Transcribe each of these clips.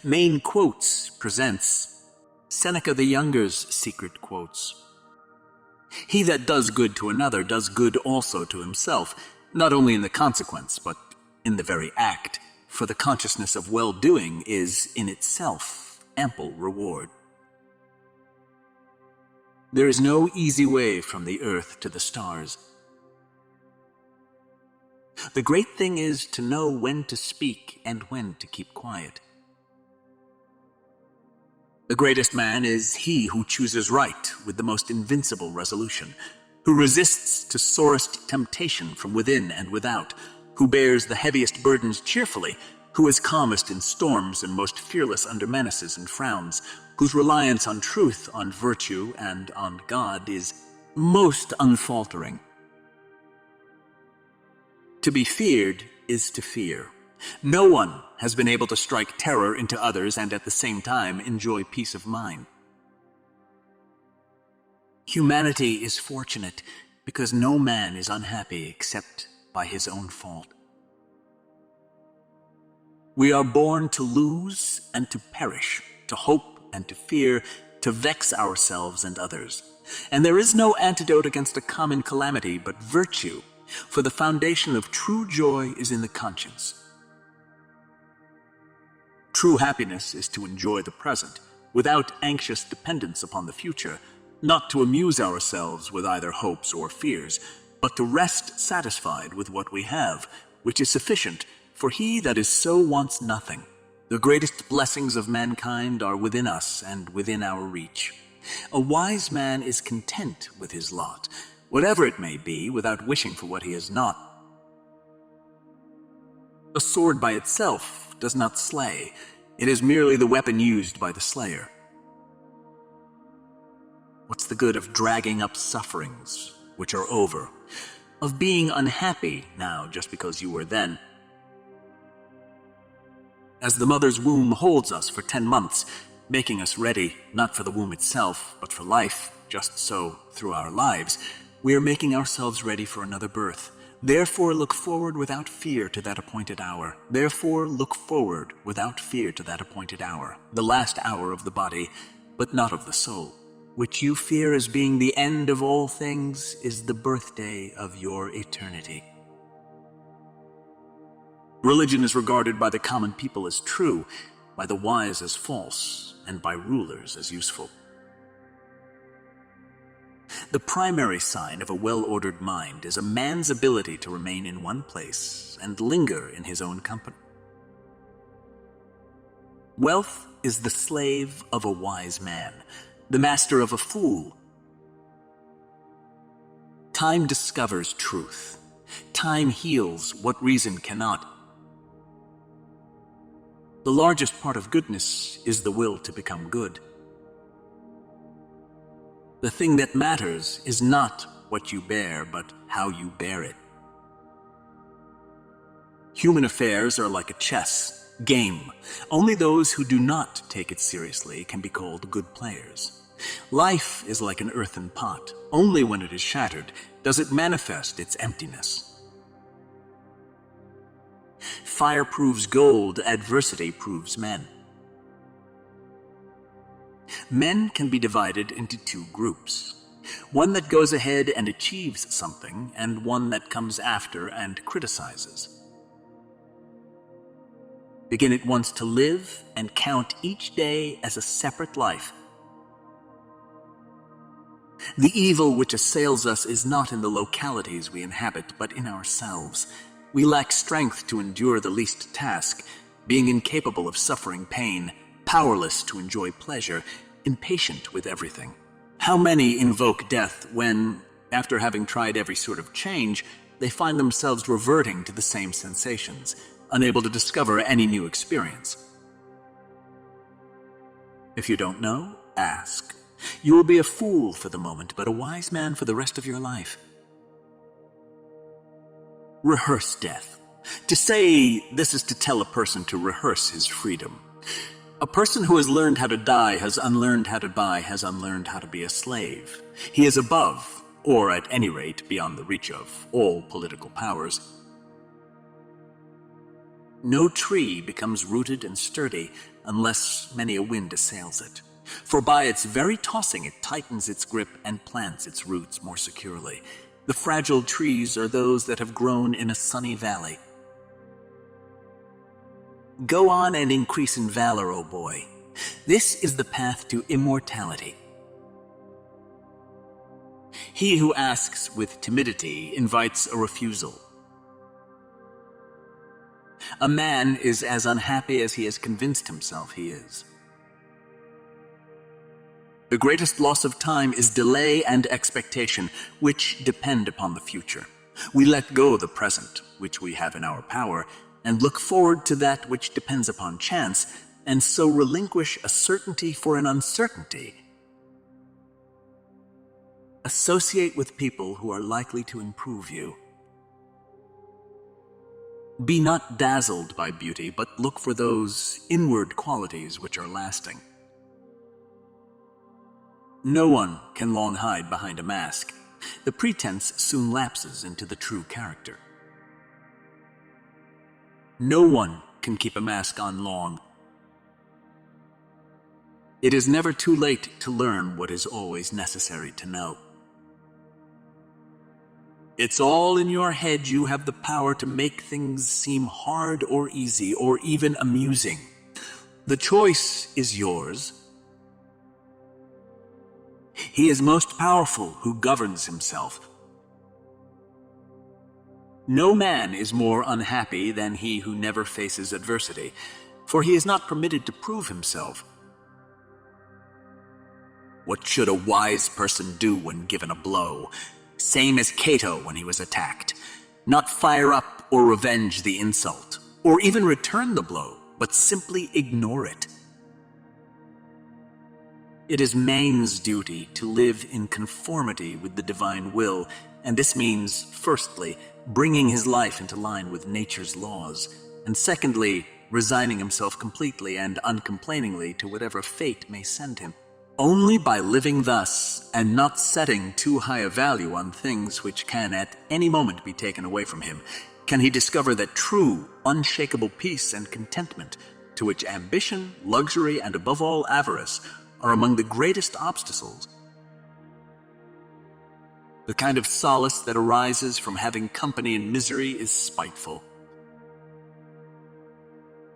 Main Quotes presents Seneca the Younger's secret quotes. He that does good to another does good also to himself, not only in the consequence, but in the very act, for the consciousness of well-doing is, in itself, ample reward. There is no easy way from the earth to the stars. The great thing is to know when to speak and when to keep quiet. The greatest man is he who chooses right with the most invincible resolution, who resists to sorest temptation from within and without, who bears the heaviest burdens cheerfully, who is calmest in storms and most fearless under menaces and frowns, whose reliance on truth, on virtue, and on God is most unfaltering. To be feared is to fear. No one has been able to strike terror into others and at the same time enjoy peace of mind. Humanity is fortunate because no man is unhappy except by his own fault. We are born to lose and to perish, to hope and to fear, to vex ourselves and others. And there is no antidote against a common calamity but virtue, for the foundation of true joy is in the conscience. True happiness is to enjoy the present, without anxious dependence upon the future, not to amuse ourselves with either hopes or fears, but to rest satisfied with what we have, which is sufficient, for he that is so wants nothing. The greatest blessings of mankind are within us and within our reach. A wise man is content with his lot, whatever it may be, without wishing for what he has not. A sword by itself does not slay. It is merely the weapon used by the slayer. What's the good of dragging up sufferings, which are over? Of being unhappy now just because you were then? As the mother's womb holds us for 10 months, making us ready not for the womb itself, but for life, just so, through our lives, we are making ourselves ready for another birth. Therefore look forward without fear to that appointed hour. Therefore look forward without fear to that appointed hour, the last hour of the body, but not of the soul, which you fear as being the end of all things is the birthday of your eternity. Religion is regarded by the common people as true, by the wise as false, and by rulers as useful. The primary sign of a well-ordered mind is a man's ability to remain in one place and linger in his own company. Wealth is the slave of a wise man, the master of a fool. Time discovers truth. Time heals what reason cannot. The largest part of goodness is the will to become good. The thing that matters is not what you bear, but how you bear it. Human affairs are like a chess game. Only those who do not take it seriously can be called good players. Life is like an earthen pot. Only when it is shattered does it manifest its emptiness. Fire proves gold, adversity proves men. Men can be divided into two groups. One that goes ahead and achieves something, and one that comes after and criticizes. Begin at once to live and count each day as a separate life. The evil which assails us is not in the localities we inhabit, but in ourselves. We lack strength to endure the least task, being incapable of suffering pain, powerless to enjoy pleasure, impatient with everything. How many invoke death when, after having tried every sort of change, they find themselves reverting to the same sensations, unable to discover any new experience? If you don't know, ask. You will be a fool for the moment, but a wise man for the rest of your life. Rehearse death. To say this is to tell a person to rehearse his freedom. A person who has learned how to die has unlearned how to buy, has unlearned how to be a slave. He is above, or at any rate beyond the reach of, all political powers. No tree becomes rooted and sturdy unless many a wind assails it. For by its very tossing it tightens its grip and plants its roots more securely. The fragile trees are those that have grown in a sunny valley. Go on and increase in valor, O boy. This is the path to immortality. He who asks with timidity invites a refusal. A man is as unhappy as he has convinced himself he is. The greatest loss of time is delay and expectation, which depend upon the future. We let go the present, which we have in our power, and look forward to that which depends upon chance, and so relinquish a certainty for an uncertainty. Associate with people who are likely to improve you. Be not dazzled by beauty, but look for those inward qualities which are lasting. No one can long hide behind a mask. The pretense soon lapses into the true character. No one can keep a mask on long. It is never too late to learn what is always necessary to know. It's all in your head. You have the power to make things seem hard or easy or even amusing. The choice is yours. He is most powerful who governs himself. No man is more unhappy than he who never faces adversity, for he is not permitted to prove himself. What should a wise person do when given a blow? Same as Cato when he was attacked. Not fire up or revenge the insult, or even return the blow, but simply ignore it. It is man's duty to live in conformity with the divine will, and this means, firstly, bringing his life into line with nature's laws, and secondly, resigning himself completely and uncomplainingly to whatever fate may send him. Only by living thus, and not setting too high a value on things which can at any moment be taken away from him, can he discover that true, unshakable peace and contentment, to which ambition, luxury, and above all avarice are among the greatest obstacles. The kind of solace that arises from having company in misery is spiteful.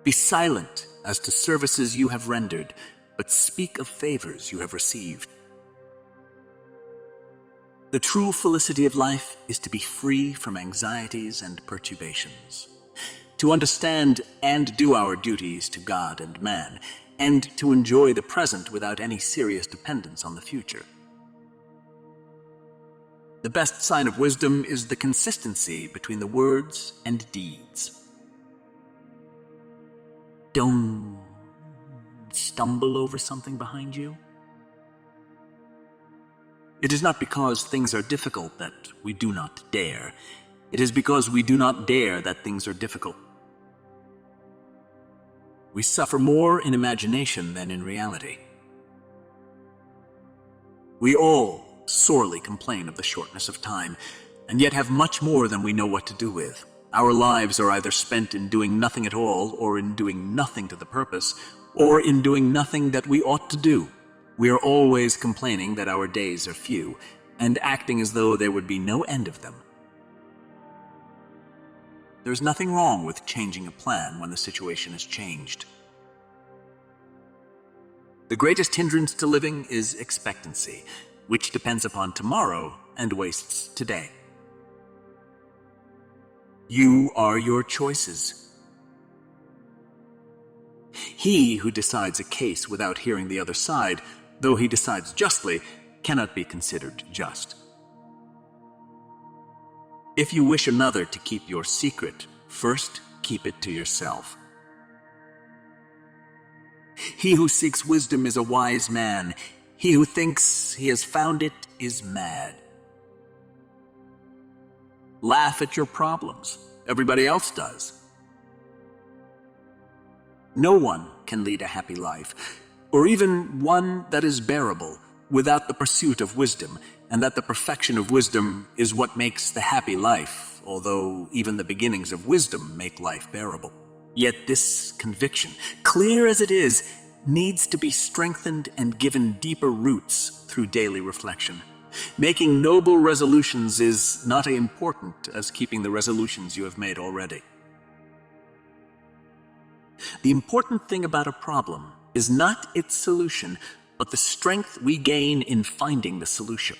Be silent as to services you have rendered, but speak of favors you have received. The true felicity of life is to be free from anxieties and perturbations, to understand and do our duties to God and man, and to enjoy the present without any serious dependence on the future. The best sign of wisdom is the consistency between the words and deeds. Don't stumble over something behind you. It is not because things are difficult that we do not dare. It is because we do not dare that things are difficult. We suffer more in imagination than in reality. We all sorely complain of the shortness of time, and yet have much more than we know what to do with. Our lives are either spent in doing nothing at all, or in doing nothing to the purpose, or in doing nothing that we ought to do. We are always complaining that our days are few, and acting as though there would be no end of them. There's nothing wrong with changing a plan when the situation has changed. The greatest hindrance to living is expectancy, which depends upon tomorrow and wastes today. You are your choices. He who decides a case without hearing the other side, though he decides justly, cannot be considered just. If you wish another to keep your secret, first keep it to yourself. He who seeks wisdom is a wise man. He who thinks he has found it is mad. Laugh at your problems. Everybody else does. No one can lead a happy life, or even one that is bearable, without the pursuit of wisdom, and that the perfection of wisdom is what makes the happy life, although even the beginnings of wisdom make life bearable. Yet this conviction, clear as it is, needs to be strengthened and given deeper roots through daily reflection. Making noble resolutions is not as important as keeping the resolutions you have made already. The important thing about a problem is not its solution, but the strength we gain in finding the solution.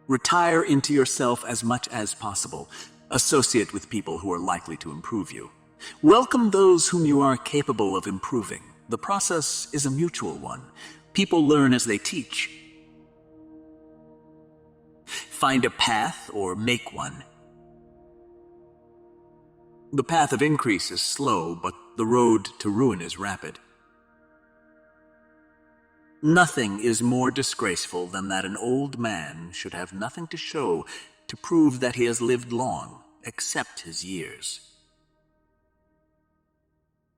Retire into yourself as much as possible. Associate with people who are likely to improve you. Welcome those whom you are capable of improving. The process is a mutual one. People learn as they teach. Find a path or make one. The path of increase is slow, but the road to ruin is rapid. Nothing is more disgraceful than that an old man should have nothing to show to prove that he has lived long, except his years.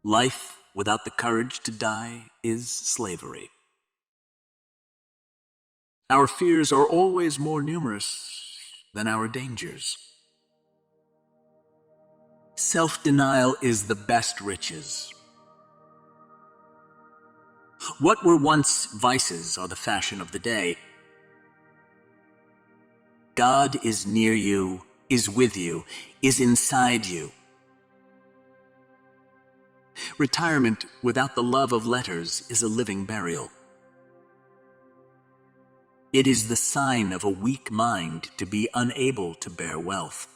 Life without the courage to die is slavery. Our fears are always more numerous than our dangers. Self-denial is the best riches. What were once vices are the fashion of the day. God is near you, is with you, is inside you. Retirement without the love of letters is a living burial. It is the sign of a weak mind to be unable to bear wealth.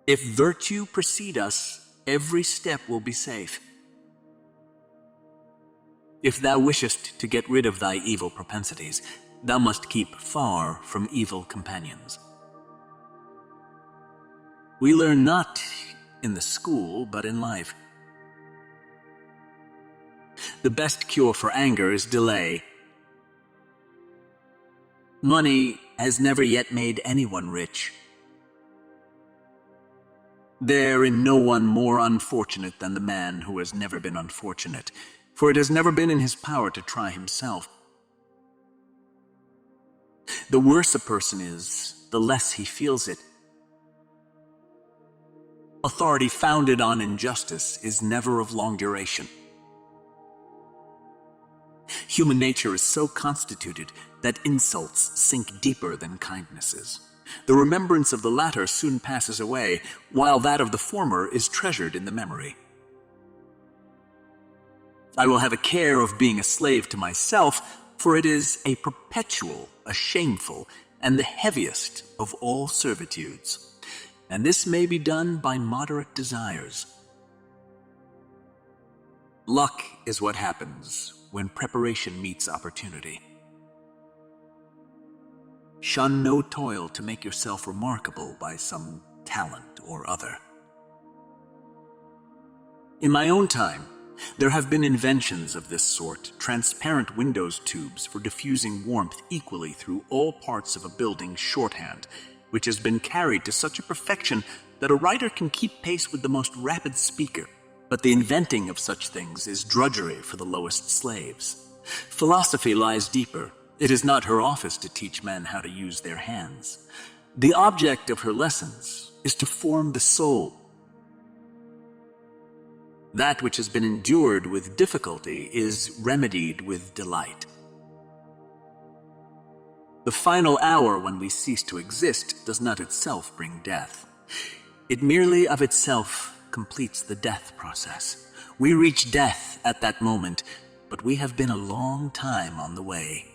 If virtue precede us, every step will be safe. If thou wishest to get rid of thy evil propensities, thou must keep far from evil companions. We learn not in the school, but in life. The best cure for anger is delay. Money has never yet made anyone rich. There is no one more unfortunate than the man who has never been unfortunate, for it has never been in his power to try himself. The worse a person is, the less he feels it. Authority founded on injustice is never of long duration. Human nature is so constituted that insults sink deeper than kindnesses. The remembrance of the latter soon passes away, while that of the former is treasured in the memory. I will have a care of being a slave to myself, for it is a perpetual, a shameful, and the heaviest of all servitudes. And this may be done by moderate desires. Luck is what happens when preparation meets opportunity. Shun no toil to make yourself remarkable by some talent or other. In my own time, there have been inventions of this sort, transparent windows tubes for diffusing warmth equally through all parts of a building shorthand, which has been carried to such a perfection that a writer can keep pace with the most rapid speaker. But the inventing of such things is drudgery for the lowest slaves. Philosophy lies deeper. It is not her office to teach men how to use their hands. The object of her lessons is to form the soul. That which has been endured with difficulty is remedied with delight. The final hour when we cease to exist does not itself bring death. It merely of itself completes the death process. We reach death at that moment, but we have been a long time on the way.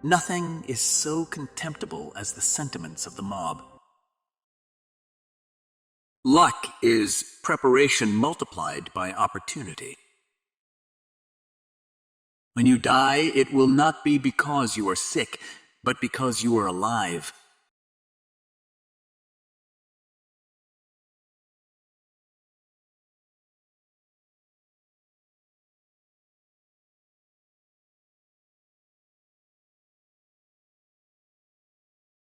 Nothing is so contemptible as the sentiments of the mob. Luck is preparation multiplied by opportunity. When you die, it will not be because you are sick, but because you are alive.